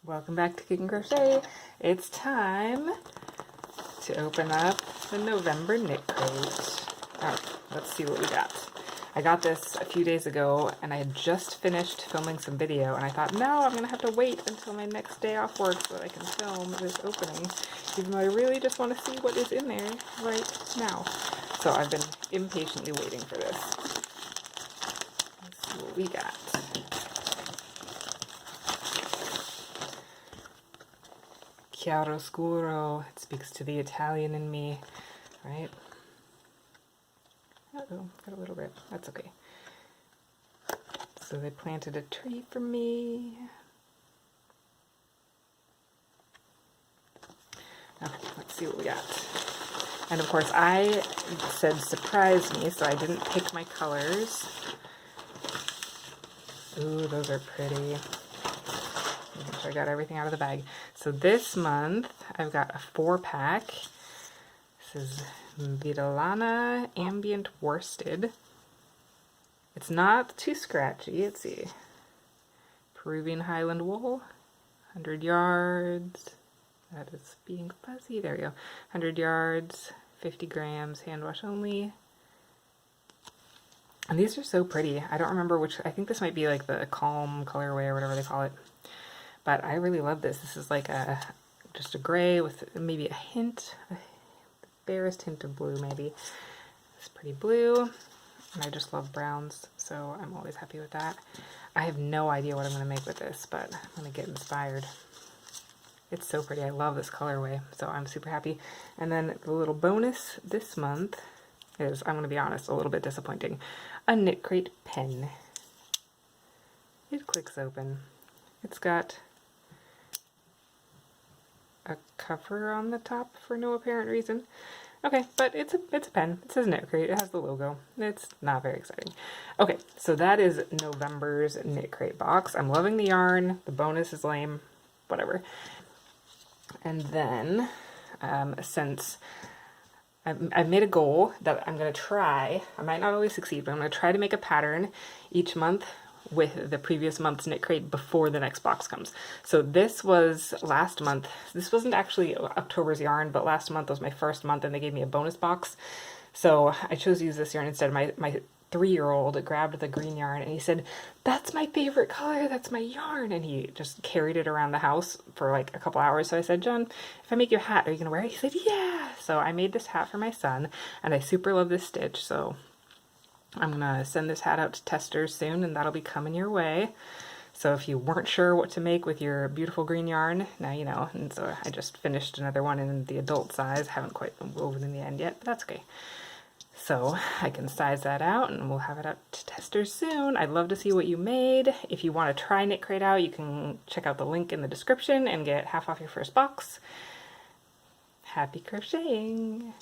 Welcome back to Knit Crochet. It's time to open up the November knit crate. Alright, let's see what we got. I got this a few days ago and I had just finished filming some video and I thought, no, I'm going to have to wait until my next day off work so that I can film this opening, even though I really just want to see what is in there right now. So I've been impatiently waiting for this. Let's see what we got. Chiaroscuro. It speaks to the Italian in me, right? Uh-oh, got a little bit. That's okay. So they planted a tree for me. Okay, let's see what we got. And of course I said surprise me, so I didn't pick my colors. Ooh, those are pretty. Make sure I got everything out of the bag. So this month I've got a 4-pack. This is Vitellana Ambient Worsted. It's not too scratchy. Let's see. Peruvian Highland Wool, 100 yards. That is being fuzzy. There we go. 100 yards, 50 grams, hand wash only. And these are so pretty. I don't remember which. I think this might be like the Calm colorway or whatever they call it. But I really love this. This is like just a gray with maybe a hint, the barest hint of blue maybe. It's pretty blue, and I just love browns, so I'm always happy with that. I have no idea what I'm going to make with this, but I'm going to get inspired. It's so pretty. I love this colorway, so I'm super happy. And then the little bonus this month is, I'm going to be honest, a little bit disappointing. A Knitcrate pen. It clicks open. It's got a cover on the top for no apparent reason. Okay, but it's a pen. It says Knitcrate. It has the logo. It's not very exciting. Okay, so that is November's Knitcrate box. I'm loving the yarn. The bonus is lame. Whatever. And then, since I've made a goal that I'm going to try, I might not always succeed, but I'm going to try to make a pattern each month with the previous month's Knitcrate before the next box comes. So this was last month. This wasn't actually October's yarn, but last month was my first month and they gave me a bonus box. So I chose to use this yarn instead. My 3-year-old grabbed the green yarn and he said, "That's my favorite color, that's my yarn." And he just carried it around the house for like a couple hours. So I said, "John, if I make you a hat, are you gonna wear it?" He said, "Yeah." So I made this hat for my son and I super love this stitch. So I'm gonna send this hat out to testers soon and that'll be coming your way. So if you weren't sure what to make with your beautiful green yarn, now you know. And so I just finished another one in the adult size. Haven't quite woven in the end yet, but that's okay. So I can size that out and we'll have it out to testers soon. I'd love to see what you made. If you want to try Knitcrate out, you can check out the link in the description and get half off your first box. Happy crocheting!